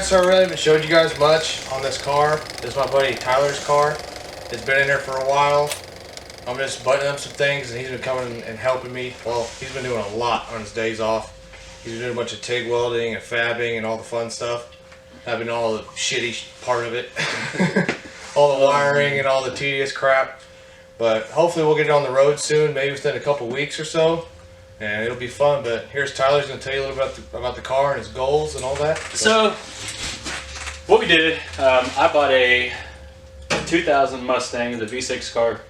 so I really haven't showed you guys much on this car. This is my buddy Tyler's car. It's been in there for a while. I'm just buttoning up some things, and he's been coming and helping me. Well, he's been doing a lot on his days off. He's been doing a bunch of TIG welding and fabbing and all the fun stuff. I've been all the shitty part of it. All the wiring and all the tedious crap. But hopefully we'll get it on the road soon, maybe within a couple weeks or so. And it'll be fun. But here's Tyler's going to tell you a little bit about the car and his goals and all that. So what we did, I bought a 2000 Mustang, the V6 car.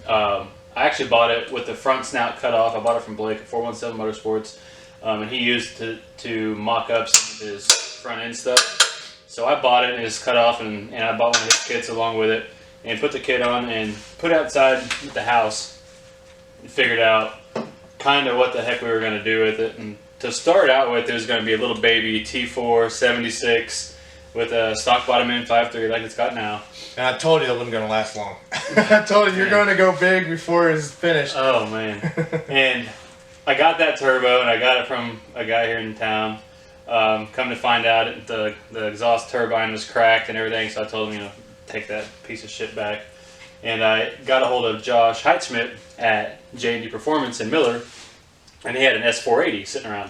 I actually bought it with the front snout cut off. I bought it from Blake at 417 Motorsports, and he used it to mock up some of his front end stuff. So I bought it and it's cut off, and I bought one of his kits along with it, and put the kit on and put it outside the house and figured out kind of what the heck we were going to do with it. And to start out with, there's going to be a little baby T4 76 with a stock bottom end 5.3 like it's got now. And I told you that wasn't going to last long. I told you you're going to go big before it's finished. Oh, man. And I got that turbo, and I got it from a guy here in town. Come to find out, the exhaust turbine was cracked and everything, so I told him, take that piece of shit back. And I got a hold of Josh Heitschmidt at J&D Performance in Miller, and he had an S480 sitting around. I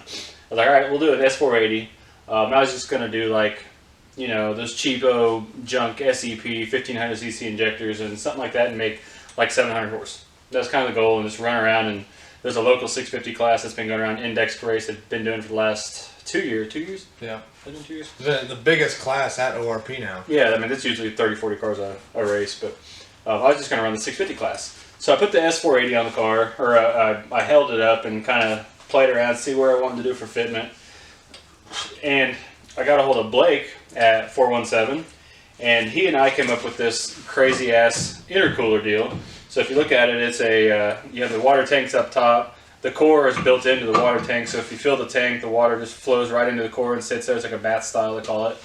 was like, all right, we'll do an S480. I was just going to do those cheapo junk SEP 1500cc injectors and something like that, and make like 700 horse. That's kind of the goal, and just run around. And there's a local 650 class that's been going around, Index race, that's been doing for the last 2 years. Yeah. Has it been 2 years? The biggest class at ORP now. Yeah, I mean, it's usually 30, 40 cars a race, but I was just going to run the 650 class. So I put the S480 on the car, or I held it up and kind of played around, see where I wanted to do for fitment. And I got a hold of Blake at 417, and he and I came up with this crazy ass intercooler deal. So if you look at it, it's you have the water tanks up top. The core is built into the water tank, so if you fill the tank, the water just flows right into the core and sits there. It's like a bath style, they call it.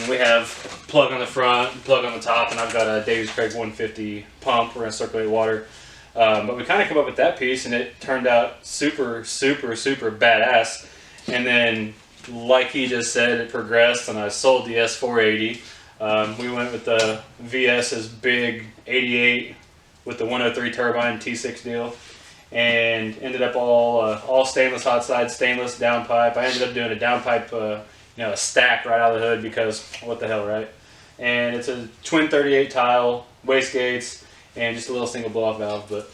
We have plug on the front, plug on the top, and I've got a Davies Craig 150 pump. We're going to circulate water. But we kind of came up with that piece, and it turned out super, super, super badass. And then, like he just said, it progressed, and I sold the S480. We went with the VS's big 88 with the 103 turbine T6 deal, and ended up all stainless hot side, stainless downpipe. I ended up doing a downpipe, a stack right out of the hood, because what the hell, right? And it's a twin 38 tile, wastegates, and just a little single blow-off valve. But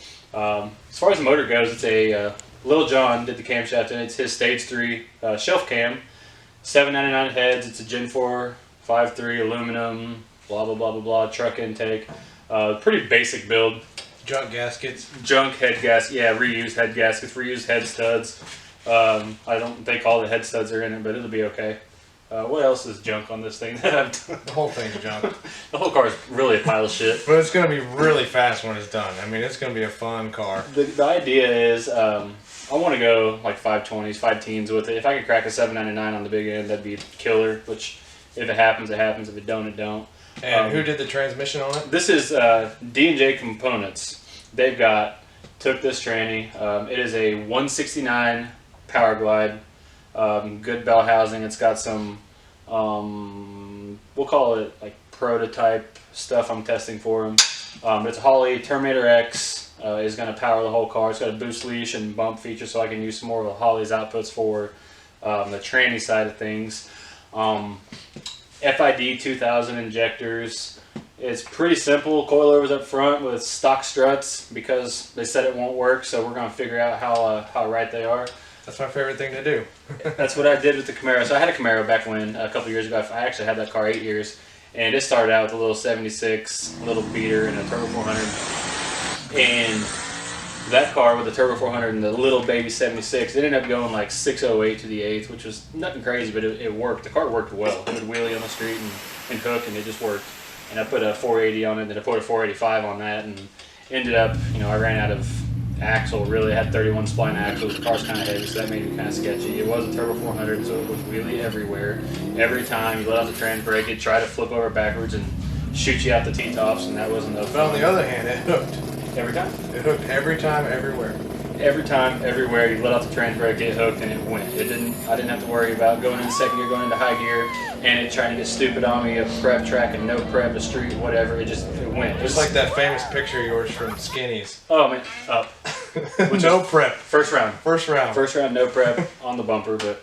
as far as the motor goes, it's a Lil Jon did the camshaft, and it's his stage 3 shelf cam, $7.99 heads. It's a Gen 4 5.3 aluminum, blah blah blah blah blah, truck intake. Pretty basic build. Junk gaskets. Junk head gas, yeah, reused head gaskets, reused head studs. I don't think all the head studs are in it, but it'll be okay. What else is junk on this thing? The whole thing's junk. The whole car is really a pile of shit. But it's going to be really fast when it's done. I mean, it's going to be a fun car. The idea is, I want to go like 520s, 5-teens with it. If I could crack a 799 on the big end, that'd be killer. Which, if it happens, it happens. If it don't, it don't. And who did the transmission on it? This is D&J Components. They've took this tranny. It is a 169 Power Glide. Good bell housing. It's got some, we'll call it like prototype stuff I'm testing for them. It's a Holley Terminator X. Is going to power the whole car. It's got a boost leash and bump feature, so I can use some more of Holley's outputs for the tranny side of things. FID 2000 injectors. It's pretty simple. Coilovers up front with stock struts, because they said it won't work, so we're going to figure out how right they are. That's my favorite thing to do. That's what I did with the Camaro. So I had a Camaro back when, a couple years ago. I actually had that car 8 years, and it started out with a little 76, little beater, and a turbo 400. And that car with the turbo 400 and the little baby 76, it ended up going like 608 to the 8th, which was nothing crazy, but it worked. The car worked well. It would wheelie on the street and hook, and it just worked. And I put a 480 on it, then I put a 485 on that, and ended up, I ran out of axle. Really, I had 31 spline axles. The car's kind of heavy, so that made it kind of sketchy. It was a turbo 400, so it was wheelie everywhere. Every time you let out the trans brake, it'd try to flip over backwards and shoot you out the T-tops, and that wasn't no fun. But on the other hand, it hooked. Every time? It hooked every time, everywhere. every time, everywhere, you let off the trans brake, it hooked, and it went. I didn't have to worry about going into second gear, going into high gear, and it trying to get stupid on me, a prep track and no prep, a street, whatever. It went. It's like that famous picture of yours from Skinnies. Oh man, up. No prep. First round, no prep on the bumper, but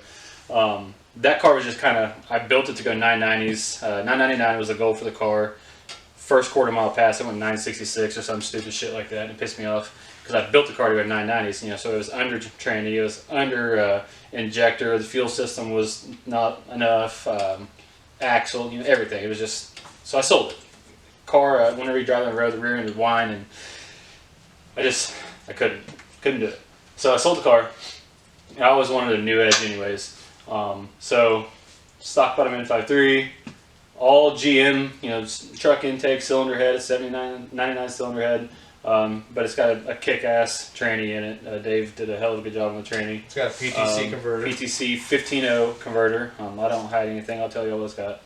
that car was just kind of. I built it to go 990s. 999 was the goal for the car. First quarter mile pass, it went 966 or some stupid shit like that, and it pissed me off. Because I built the car to go 990s, you know, so it was under tranny, it was under injector, the fuel system was not enough, axle, you know, everything. It was just, so I sold it. Car, whenever you drive on the road, the rear end would whine, and I couldn't do it. So I sold the car. I always wanted a new Edge anyways. So stock bottom N53, all GM, you know, truck intake, cylinder head, 99 cylinder head. But it's got a kick-ass tranny in it. Dave did a hell of a good job on the tranny. It's got a PTC converter. PTC 15.0 converter. I don't hide anything. I'll tell you all it's got.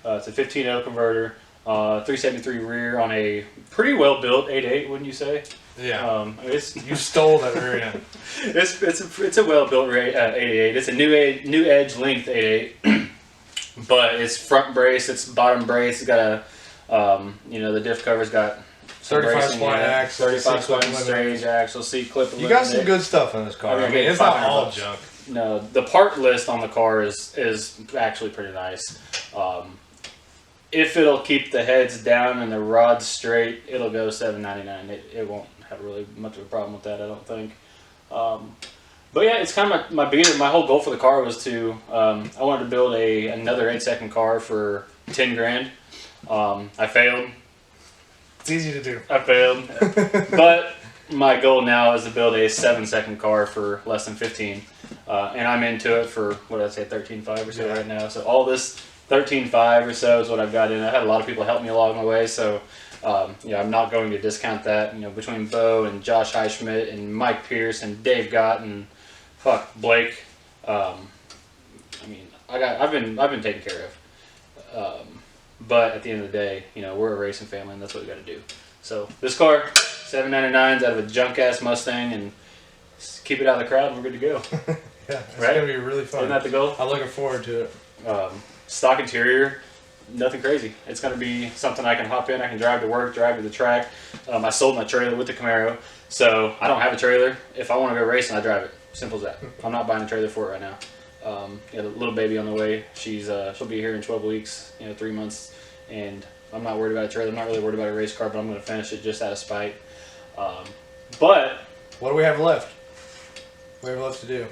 It's a 15.0 converter. 373 rear on a pretty well-built 8.8, wouldn't you say? Yeah. You stole that rear end. It's a well-built 8.8. It's a new Edge length 8.8, but it's front brace. It's bottom brace. It's got a you know, the diff cover's got 35 squat axle, 35 squat strange axle, seat clip. You got some good stuff in this car. I mean, it's not all junk. No, the part list on the car is actually pretty nice. If it'll keep the heads down and the rods straight, it'll go $799. It won't have really much of a problem with that, I don't think. But yeah, it's kind of my beginning. My whole goal for the car was to I wanted to build another 8-second car for 10 grand. I failed. It's easy to do. I failed. But my goal now is to build a 7-second car for less than 15. And I'm into it for, what did I say, 13.5 or so right now. So all this 13.5 or so is what I've got in. I had a lot of people help me along the way. So yeah, I'm not going to discount that. You know, between Bo and Josh Highschmidt and Mike Pierce and Dave Gott and Blake. I mean, I've been taken care of. But at the end of the day, you know, we're a racing family, and that's what we got to do. So this car, $799's out of a junk ass Mustang, and keep it out of the crowd, and we're good to go. Yeah, it's gonna be really fun. Isn't that the goal? I'm looking forward to it. Stock interior, nothing crazy. It's gonna be something I can hop in, I can drive to work, drive to the track. I sold my trailer with the Camaro, so I don't have a trailer. If I want to go racing, I drive it. Simple as that. I'm not buying a trailer for it right now. Got a little baby on the way. She'll be here in 12 weeks, you know, 3 months, and I'm not worried about a trailer. I'm not really worried about a race car, but I'm going to finish it just out of spite. But what do we have left? What do we have left to do?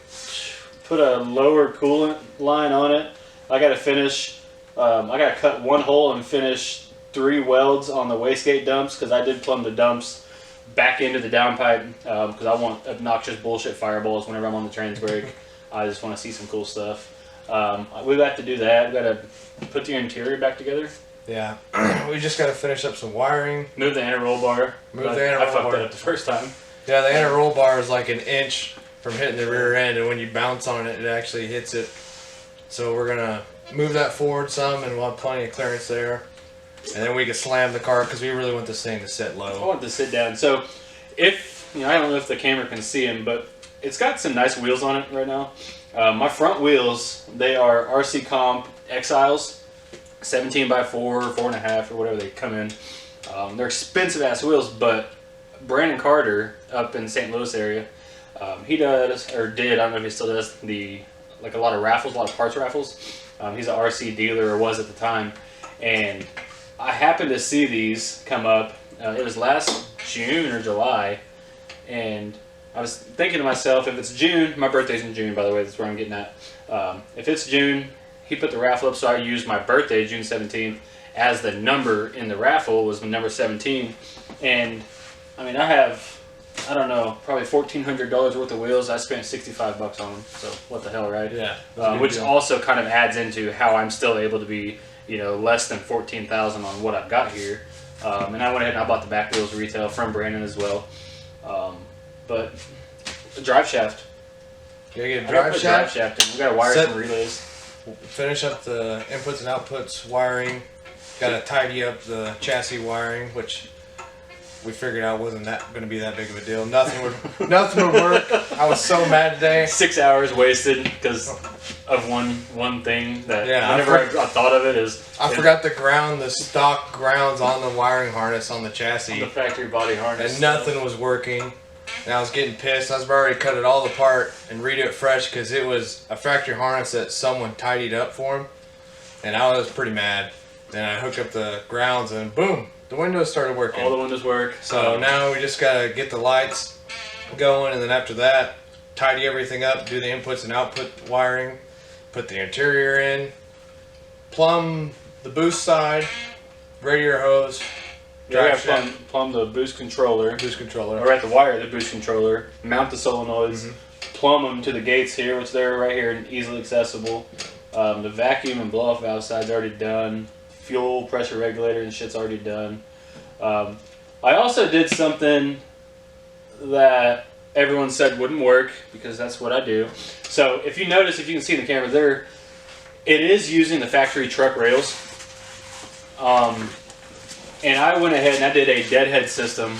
Put a lower coolant line on it. I got to finish. I got to cut one hole and finish 3 welds on the wastegate dumps, because I did plumb the dumps back into the downpipe because I want obnoxious bullshit fireballs whenever I'm on the trans brake. I just want to see some cool stuff. We got to do that. We got to put the interior back together. Yeah. We just got to finish up some wiring. Move the inner roll bar. I fucked that up the first time. Yeah, the inner roll bar is like an inch from hitting the rear end, and when you bounce on it, it actually hits it. So we're going to move that forward some, and we'll have plenty of clearance there. And then we can slam the car, because we really want this thing to sit low. I want it to sit down. So if, you know, I don't know if the camera can see them, but it's got some nice wheels on it right now. My front wheels, they are RC Comp Exiles, 17x4, 4.5, or whatever they come in. They're expensive ass wheels, but Brandon Carter up in St. Louis area, he does, or did, I don't know if he still does, like a lot of raffles, a lot of parts raffles. He's an RC dealer, or was at the time, and I happened to see these come up. It was last June or July, and I was thinking to myself, if it's June, my birthday's in June, by the way, that's where I'm getting at. If it's June, he put the raffle up, so I used my birthday, June 17th, as the number in the raffle, was the number 17. And, I mean, I have, I don't know, probably $1,400 worth of wheels. I spent $65 on them, so what the hell, right? Yeah. Which also kind of adds into how I'm still able to be, you know, less than $14,000 on what I've got here. And I went ahead and I bought the back wheels retail from Brandon as well. But a drive shaft. You gotta get a drive shaft in. We gotta wire some relays. Finish up the inputs and outputs wiring. Gotta tidy up the chassis wiring, which we figured out wasn't that going to be that big of a deal. Nothing would work. I was so mad today. 6 hours wasted because of one thing that Yeah, whenever I thought of it is I forgot to ground the stock grounds on the wiring harness on the chassis. On the factory body harness. And nothing was working. And I was getting pissed. I was already cut it all apart and redo it fresh because it was a factory harness that someone tidied up for him. And I was pretty mad. Then I hooked up the grounds and boom, the windows started working. All the windows work. So now we just gotta get the lights going, and then after that, tidy everything up, do the inputs and output wiring, put the interior in, plumb the boost side, radiator hose, plumb the boost controller. boost controller. Or at the wire of the boost controller, mount the solenoids, plumb them to the gates here, which they're right here and easily accessible. The vacuum and blow off valve side's already done. Fuel pressure regulator and shit's already done. I also did something that everyone said wouldn't work because that's what I do. So if you notice, if you can see in the camera there, it is using the factory truck rails. And I went ahead and I did a deadhead system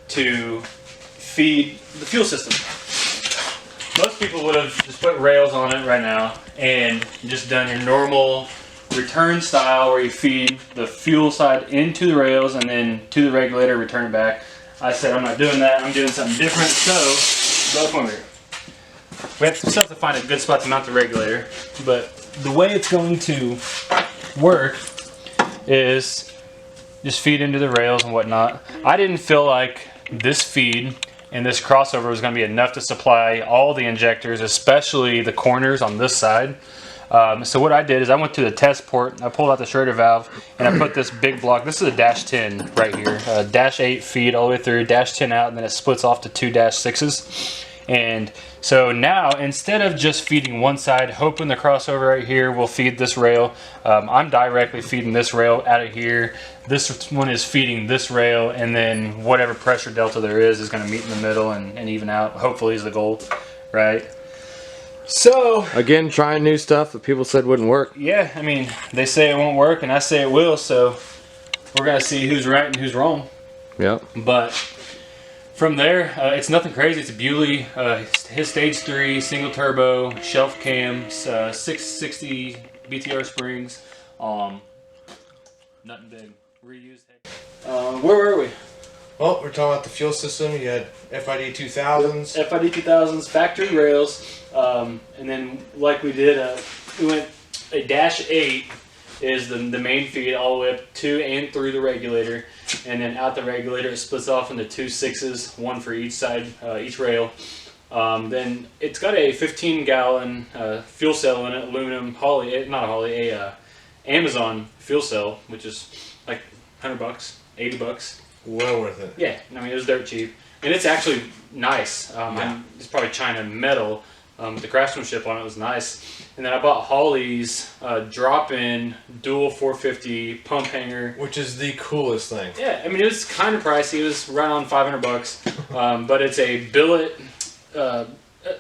to feed the fuel system. Most people would have just put rails on it right now and just done your normal return style where you feed the fuel side into the rails and then to the regulator, return it back. I said I'm not doing that. I'm doing something different. So, come here. We still have to find a good spot to mount the regulator. But the way it's going to work is just feed into the rails and whatnot. I didn't feel like this feed and this crossover was going to be enough to supply all the injectors, especially the corners on this side. So what I did is I went to the test port, I pulled out the Schrader valve, and I put this big block. This is a dash 10 right here. Dash 8 feed all the way through, dash 10 out, and then it splits off to 2 dash 6s. And so now, instead of just feeding one side, hoping the crossover right here will feed this rail, I'm directly feeding this rail out of here. This one is feeding this rail, and then whatever pressure delta there is going to meet in the middle and even out, hopefully is the goal, right? So Again, trying new stuff that people said wouldn't work. yeah, I mean, they say it won't work, and I say it will, so we're going to see who's right and who's wrong. Yep. But from there, it's nothing crazy. It's a Bewley, his stage 3 single turbo shelf cams, 660 BTR springs. Nothing big. Reused. Where were we? Well, we're talking about the fuel system. You had FID 2000s. FID 2000s, factory rails, and then like we did, we went a dash 8 is the main feed all the way up to and through the regulator, and then out the regulator it splits off into 2 6s, one for each side, each rail. Then it's got a 15-gallon fuel cell in it, aluminum Amazon fuel cell, which is like $100, $80. Well worth it. Yeah, I mean it was dirt cheap, and it's actually nice. It's probably China metal. The craftsmanship on it was nice. And then I bought Holley's drop-in dual 450 pump hanger, Which is the coolest thing. yeah, I mean it was kind of pricey. It was right on $500, but it's a billet,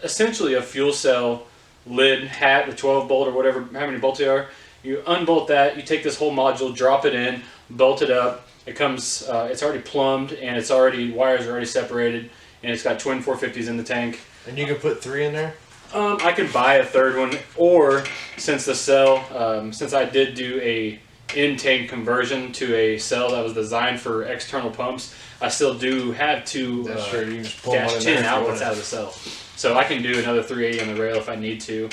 essentially a fuel cell lid hat, the 12 bolt or whatever, how many bolts they are. You unbolt that. You take this whole module, drop it in, bolt it up. It comes, it's already plumbed and it's already, wires are already separated, and it's got twin 450s in the tank. And you can put 3 in there? I could buy a third one, or since the cell, since I did do a in-tank conversion to a cell that was designed for external pumps, I still do have 2 That's true. You can just pull dash one in 10 there if you outlets want. out of the cell. So I can do another 380 on the rail if I need to.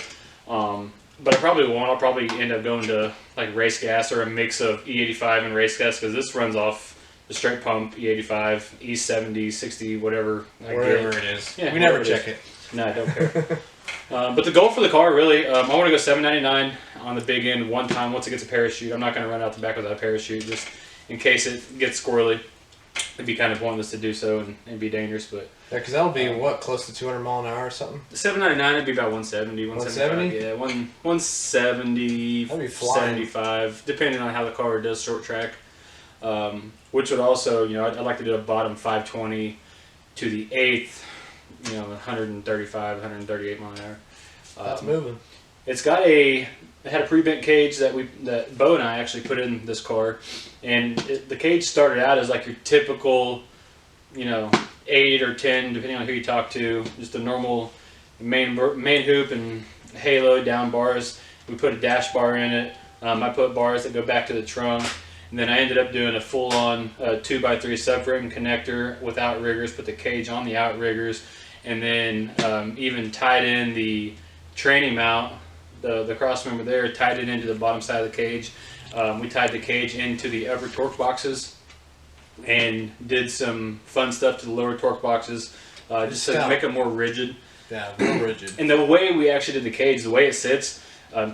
But I probably won't. I'll probably end up going to like race gas or a mix of E85 and race gas, because this runs off the straight pump E85, E70, 60, whatever. Wherever it is. Yeah, we never wherever it check is. it. No, I don't care. But the goal for the car, really, I want to go $799 on the big end one time once it gets a parachute. I'm not going to run out the back without a parachute, just in case it gets squirrely. It'd be kind of pointless to do so and be dangerous, but Yeah, because that'll be, what, close to 200 mile an hour or something? the $799 would be about 170, 170? Yeah, 170, That'd be flying. 75, depending on how the car does short track. Which would also, I'd like to do a bottom 520 to the 8th, 135, 138 mile an hour. That's moving. It's got it had a pre-bent cage that Bo and I actually put in this car, and the cage started out as like your typical you know, 8 or 10, depending on who you talk to. Just a normal main hoop and halo down bars. We put a dash bar in it. I put bars that go back to the trunk. And then I ended up doing a full-on 2x3 subframe connector with outriggers, put the cage on the outriggers, and then even tied in the training mount, the cross member there, tied it into the bottom side of the cage. We tied the cage into the upper torque boxes and did some fun stuff to the lower torque boxes just to make them more rigid. Yeah, more rigid. And the way we actually did the cage, the way it sits,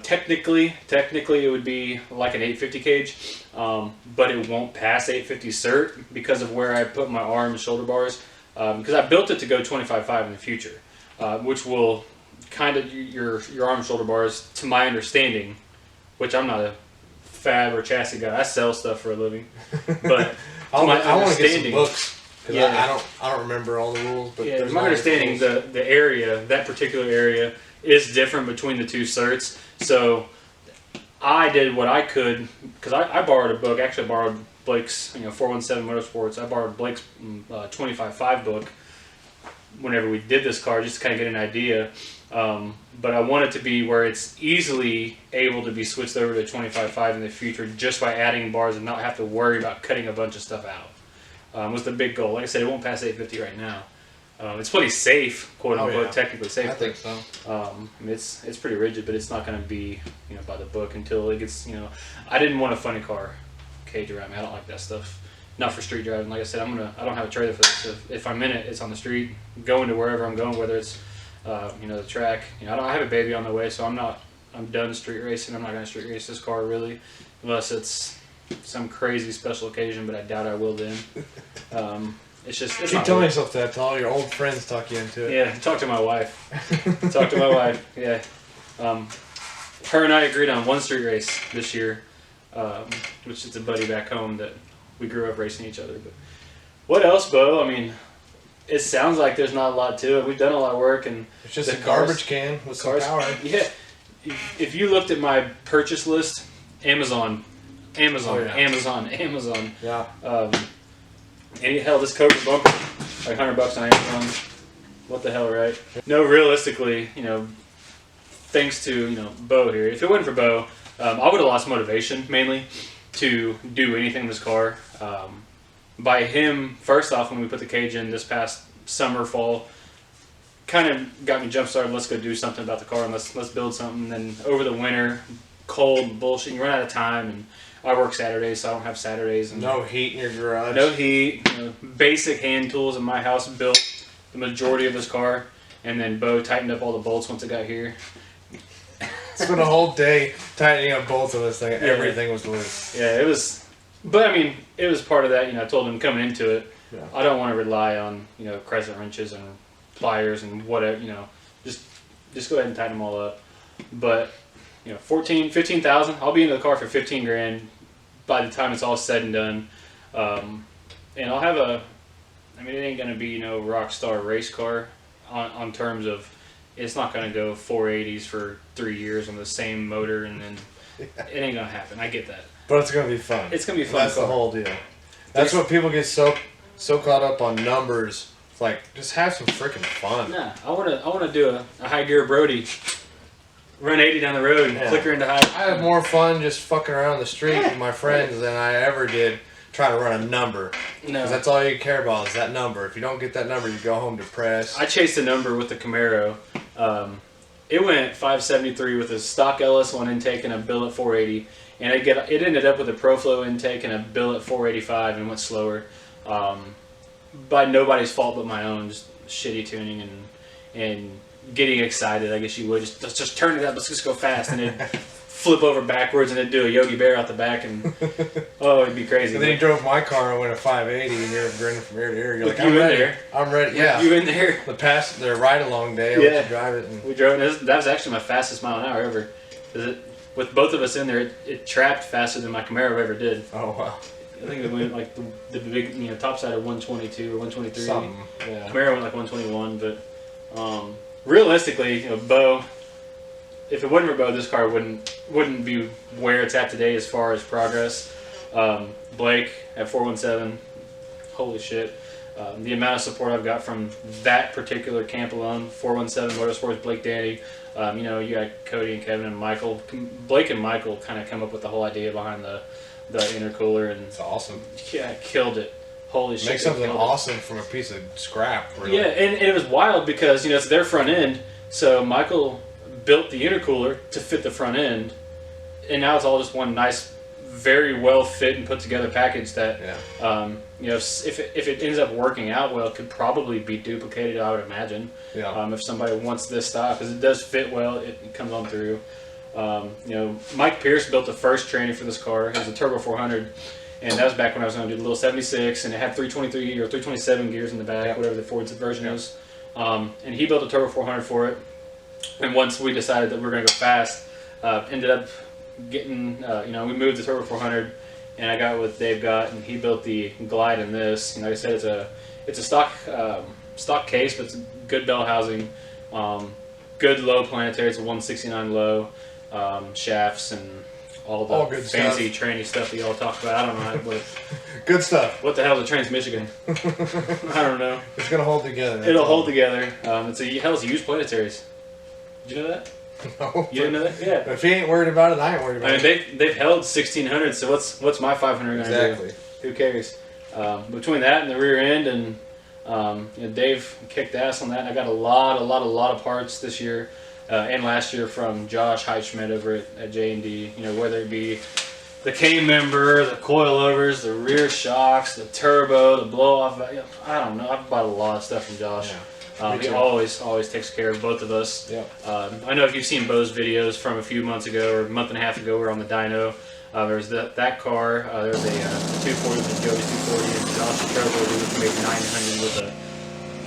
technically it would be like an 850 cage, but it won't pass 850 cert because of where I put my arm and shoulder bars, because I built it to go 25.5 in the future, which will kind of your arm and shoulder bars, to my understanding, which I'm not a fab or chassis guy. I sell stuff for a living, but I want to get some books. Yeah, I don't remember all the rules, but yeah, my understanding, the area, that particular area, is different between the two certs. So I did what I could, because I borrowed a book. Actually, I borrowed Blake's 417 Motorsports. I borrowed Blake's 25.5 book whenever we did this car, just to kind of get an idea. But I want it to be where it's easily able to be switched over to 25.5 in the future, just by adding bars and not have to worry about cutting a bunch of stuff out. Was the big goal. Like I said, it won't pass 850 right now. It's pretty safe, quote unquote, technically safe. I think so. I mean, it's pretty rigid, but it's not going to be by the book until it gets. I didn't want a funny car cage around me. I don't like that stuff. Not for street driving. Like I said, I don't have a trailer for this. If I'm in it, it's on the street, going to wherever I'm going, whether it's the track. I have a baby on the way, so I'm done street racing. I'm not going to street race this car really, unless it's some crazy special occasion, but I doubt I will then. It's keep telling yourself that. All your old friends talk you into it. Yeah, talk to my wife. Yeah. Her and I agreed on one street race this year, which is a buddy back home that we grew up racing each other. But what else, Bo? I mean, it sounds like there's not a lot to it. We've done a lot of work, and it's just a garbage can with some power. Yeah. If you looked at my purchase list, Amazon. Oh, yeah. Amazon. Yeah. And hell, this Cobra bumper, like $100 on Amazon. What the hell, right? No, realistically, thanks to Bo here. If it wasn't for Bo, I would have lost motivation mainly to do anything in this car. By him, first off, when we put the cage in this past summer, fall, kind of got me jump started. Let's go do something about the car and let's build something. And then over the winter, cold bullshit, you run out of time, and I work Saturdays, so I don't have Saturdays. And no heat in your garage. No heat. Basic hand tools in my house built the majority of this car, and then Bo tightened up all the bolts once it got here. Spent a whole day tightening up bolts on this thing. Yeah. Everything was loose. Yeah, it was. But I mean, it was part of that. I told him coming into it, I don't want to rely on crescent wrenches and pliers and whatever. Just go ahead and tighten them all up. But 15,000. I'll be into the car for 15 grand by the time it's all said and done. And I'll have it ain't gonna be rock star race car on terms of, it's not gonna go 480s for 3 years on the same motor, and then it ain't gonna happen. I get that. But it's gonna be fun. It's gonna be fun. That's the whole deal. That's what people get so caught up on numbers. It's like, just have some freaking fun. Nah, I wanna do a high gear Brody. Run 80 down the road and flicker into high. I have more fun just fucking around the street with my friends than I ever did trying to run a number. No. Because that's all you care about is that number. If you don't get that number, you go home depressed. I chased a number with the Camaro. It went 573 with a stock LS1 intake and a billet 480. And it ended up with a ProFlow intake and a billet 485 and went slower. By nobody's fault but my own. Just shitty tuning and getting excited, I guess you would. Let's just turn it up, let's just go fast, and it'd flip over backwards and it'd do a Yogi Bear out the back, and it'd be crazy. And then you drove my car and went at 580 and you're grinning from ear to ear. You're like, I'm ready. I'm ready. Yeah. You in there. The ride along day, I let you drive it. And we drove, that was actually my fastest mile an hour ever. With both of us in there, it trapped faster than my Camaro ever did. Oh, wow. I think it went like the big, top side of 122 or 123. Something. Yeah. Camaro went like 121, but realistically, Bo, if it wasn't for Bo, this car wouldn't be where it's at today as far as progress. Blake at 417, holy shit. The amount of support I've got from that particular camp alone, 417 Motorsports, Blake Danny, you know, you got Cody and Kevin and Michael. Blake and Michael kind of come up with the whole idea behind the intercooler, and it's awesome. Yeah, killed it. Holy shit! Make something awesome from a piece of scrap. Really. Yeah, and it was wild because, you know, it's their front end. So Michael built the intercooler to fit the front end, and now it's all just one nice, very well fit and put together package that, you know, if it ends up working out well, it could probably be duplicated, I would imagine. Yeah. If somebody wants this style, because it does fit well, it comes on through. You know, Mike Pierce built the first tranny for this car. It was a Turbo 400. And that was back when I was going to do the little 76, and it had 323 or 327 gears in the back, whatever the Ford's version is. And he built a Turbo 400 for it. And once we decided that we were going to go fast, ended up getting, you know, we moved the Turbo 400, and I got what Dave got, and he built the Glide in this. And like I said, it's a stock case, but it's good bell housing, good low planetary. It's a 169 low, shafts and all the fancy tranny stuff that y'all talk about. I don't know what good stuff. What the hell is a transmission? I don't know. It's gonna hold together. It'll hold together. It's used planetaries. Did you know that? No. You didn't know that? Yeah. If he ain't worried about it, I ain't worried about it. I mean, they've held 1600. So what's my 500 gonna do? Who cares? Between that and the rear end, and you know, Dave kicked ass on that. And I got a lot of parts this year. And last year from Josh Heitschmidt over at J&D, you know, whether it be the K-member, the coilovers, the rear shocks, the turbo, the blow-off, I don't know. I've bought a lot of stuff from Josh. He always takes care of both of us. Yeah. I know if you've seen Bo's videos from a few months ago or a month and a half ago, we're on the dyno. There was that car. There was a 240 with the Joey 240, and Josh's turbo made 900 with a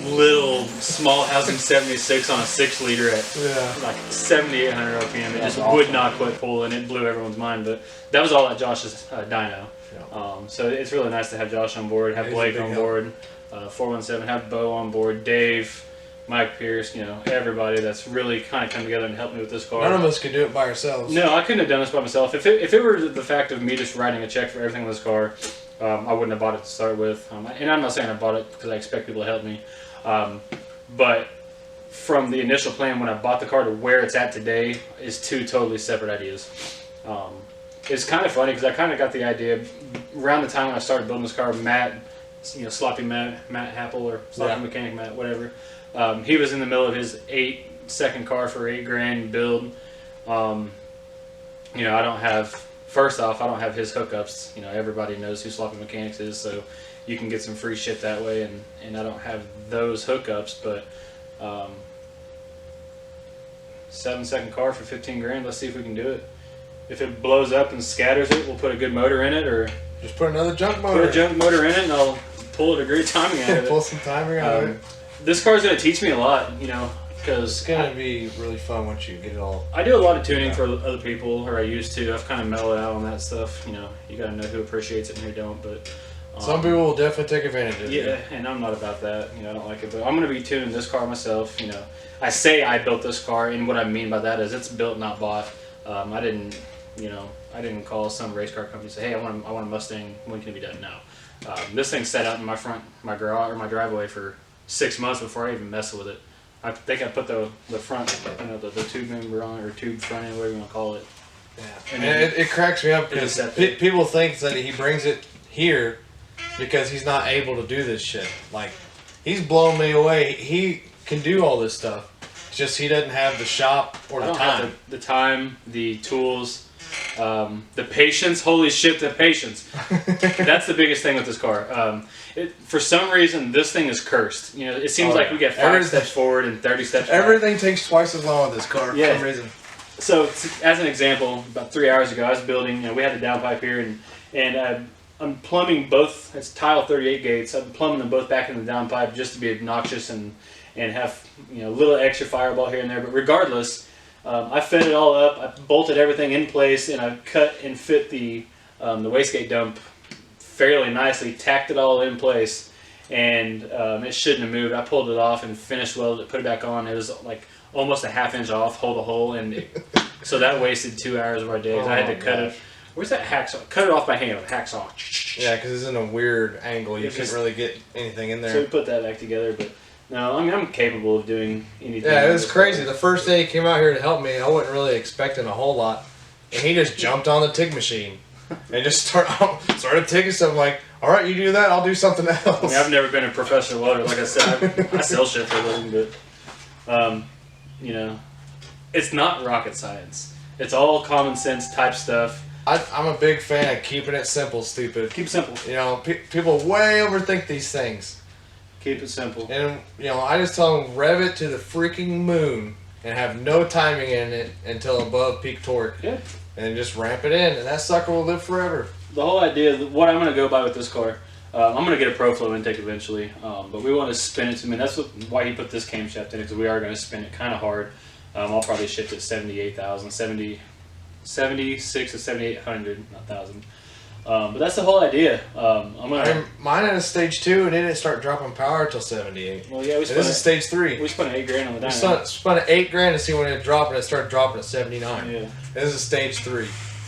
little small housing 76 on a 6-liter at like 7,800 RPM. It just would not quit pulling. It blew everyone's mind, but that was all at Josh's dyno. Yeah. So it's really nice to have Josh on board, have Blake on board, 417, have Bo on board, Dave, Mike Pierce, you know, everybody that's really kind of come together and helped me with this car. None of us could do it by ourselves. No, I couldn't have done this by myself. If it were the fact of me just writing a check for everything in this car, I wouldn't have bought it to start with. And I'm not saying I bought it because I expect people to help me. But from the initial plan when I bought the car to where it's at today is two totally separate ideas. It's kind of funny because I kind of got the idea around the time when I started building this car. Matt, you know, Sloppy Matt Happel or Sloppy Mechanic Matt, whatever. He was in the middle of his 8-second car for $8,000 build. You know, I don't have his hookups. You know, everybody knows who Sloppy Mechanics is, so you can get some free shit that way, and I don't have those hookups, but 7-second car for $15,000. Let's see if we can do it. If it blows up and scatters it, we'll put a good motor in it, or just put another junk motor. Put a junk motor in it, and I'll pull a great timing out of it. Pull some timing out of it. This car's gonna teach me a lot, you know, because it's gonna be really fun once you get it all. I do a lot of tuning for other people, or I used to. I've kind of mellowed out on that stuff. You know, you gotta know who appreciates it and who don't, but. Some people will definitely take advantage of it. Yeah, and I'm not about that. You know, I don't like it, but I'm going to be tuning this car myself. You know, I say I built this car, and what I mean by that is it's built, not bought. I didn't call some race car company and say, hey, I want a Mustang. When can it be done? No. This thing sat out in my garage or my driveway for 6 months before I even messed with it. I think I put the front, you know, the tube member on it, or tube front end, whatever you want to call it. Yeah, and it cracks me up because people think that he brings it here because he's not able to do this shit. Like, he's blown me away. He can do all this stuff. It's just he doesn't have the shop or the time. The time, the tools, the patience. Holy shit, the patience. That's the biggest thing with this car. For some reason, this thing is cursed. You know, it seems like we get 5 steps forward and 30 steps back. Everything takes twice as long with this car for some reason. So, as an example, about 3 hours ago, I was building. You know, we had the downpipe here, and I'm plumbing both. It's tile 38 gates. I'm plumbing them both back in the downpipe just to be obnoxious and have, you know, a little extra fireball here and there. But regardless, I fed it all up. I bolted everything in place, and I cut and fit the wastegate dump fairly nicely. Tacked it all in place, and it shouldn't have moved. I pulled it off and finished welded it, put it back on. It was like almost a 1/2 inch off, hole to hole, and so that wasted 2 hours of our days. I had to cut it. Where's that hacksaw? Cut it off by hand with a hacksaw. Yeah, because it's in a weird angle. You can't really get anything in there. So we put that back together, but no, I mean, I'm capable of doing anything. Yeah, it was crazy. The first day he came out here to help me, I wasn't really expecting a whole lot. And he just jumped on the TIG machine and just started TIGGing something like, all right, you do that, I'll do something else. I mean, I've never been a professional welder. Like I said, I sell shit for a living, but, you know, it's not rocket science. It's all common sense type stuff. I'm a big fan of keeping it simple, stupid. Keep it simple. You know, people way overthink these things. Keep it simple. And, you know, I just tell them, rev it to the freaking moon and have no timing in it until above peak torque. Yeah. And just ramp it in, and that sucker will live forever. The whole idea, what I'm going to go by with this car, I'm going to get a ProFlow intake eventually, but we want to spin it to me. That's why he put this camshaft in it, because we are going to spin it kind of hard. I'll probably shift it 78,000, 76 to 7,800, not 1,000. But that's the whole idea. Mine had a stage 2 and it didn't start dropping power until 78. Well, yeah, this is stage 3. We spent $8,000 on the dyno. We spent $8,000 to see when it dropped, and it started dropping at 79. Yeah. This is stage 3.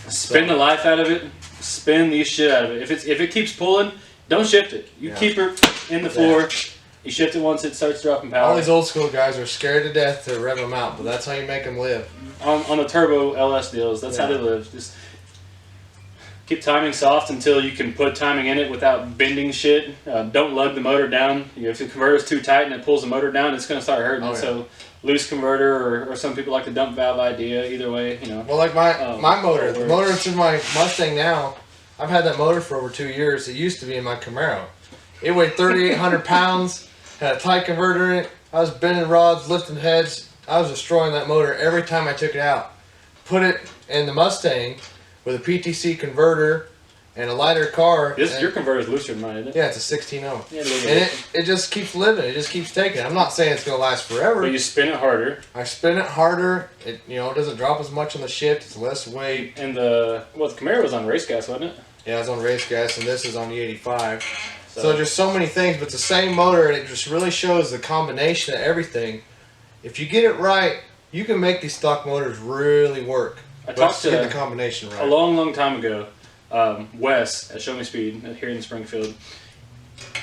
Spin the life out of it. Spin the shit out of it. If it keeps pulling, don't shift it. You keep her in the floor. Yeah. You shift it once it starts dropping power. All these old school guys are scared to death to rev them out, but that's how you make them live. On the turbo LS deals, that's how they live. Just keep timing soft until you can put timing in it without bending shit. Don't lug the motor down. You know, if the converter's too tight and it pulls the motor down, it's going to start hurting. Oh, yeah. So loose converter, or some people like the dump valve idea. Either way, you know. Well, like my motor, the motor that's in my Mustang now, I've had that motor for over 2 years. It used to be in my Camaro. It weighed 3,800 pounds, had a tight converter in it. I was bending rods, lifting heads. I was destroying that motor every time I took it out. Put it in the Mustang with a PTC converter and a lighter car. Your converter's looser than mine, isn't it? Yeah, it's a 16.0. Yeah, and it just keeps living. It just keeps taking. I'm not saying it's going to last forever. But you spin it harder. I spin it harder. It it doesn't drop as much on the shift. It's less weight. And the Camaro was on race gas, wasn't it? Yeah, it's on race gas, and this is on the 85. So there's so many things, but it's the same motor, and it just really shows the combination of everything. If you get it right, you can make these stock motors really work. I talked to get the combination right. A long time ago, Wes at Show Me Speed here in Springfield.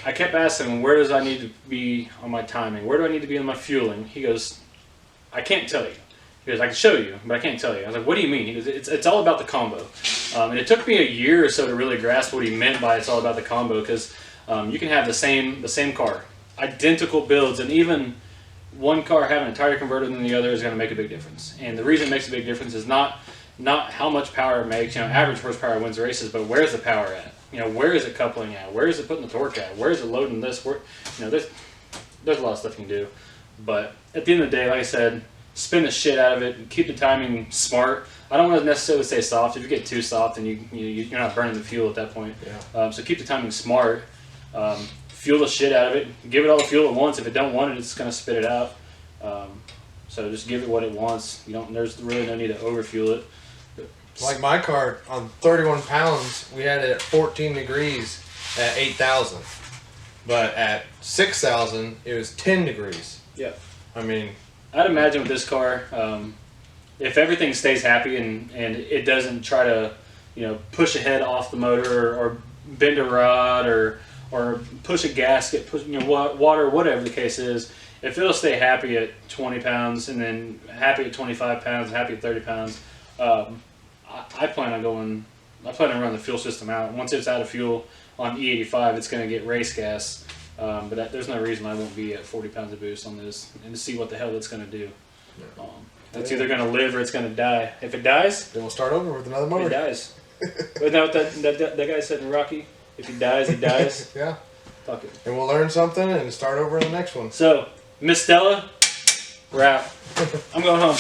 I kept asking him, where does I need to be on my timing? Where do I need to be on my fueling? He goes, I can't tell you. He goes, I can show you, but I can't tell you. I was like, what do you mean? He goes, it's all about the combo. And it took me a year or so to really grasp what he meant by it's all about the combo, because you can have the same car, identical builds, and even one car having a tighter converter than the other is going to make a big difference. And the reason it makes a big difference is not how much power it makes. Average horsepower wins races, but where's the power at? Where is it coupling at? Where is it putting the torque at? Where is it loading this? There's a lot of stuff you can do. But at the end of the day, like I said, spin the shit out of it and keep the timing smart. I don't want to necessarily say soft. If you get too soft, then you're not burning the fuel at that point. Yeah. So keep the timing smart. Fuel the shit out of it. Give it all the fuel it wants. If it don't want it, it's going to spit it out. So just give it what it wants. There's really no need to overfuel it. Like my car, on 31 pounds, we had it at 14 degrees at 8,000. But at 6,000, it was 10 degrees. Yeah. I mean, I'd imagine with this car, if everything stays happy and it doesn't try to, push a head off the motor or bend a rod or push a gasket, push water, whatever the case is, if it'll stay happy at 20 pounds and then happy at 25 pounds, happy at 30 pounds, I plan on running the fuel system out. Once it's out of fuel on E85, it's going to get race gas. But there's no reason I won't be at 40 pounds of boost on this and to see what the hell it's going to do. Yeah. It's either going to live or it's going to die. If it dies, then we'll start over with another motor. It dies. Isn't that what that guy said in Rocky? If he dies, he dies. Yeah. Fuck it. And we'll learn something and start over in the next one. So, Miss Stella, we're out. I'm going home.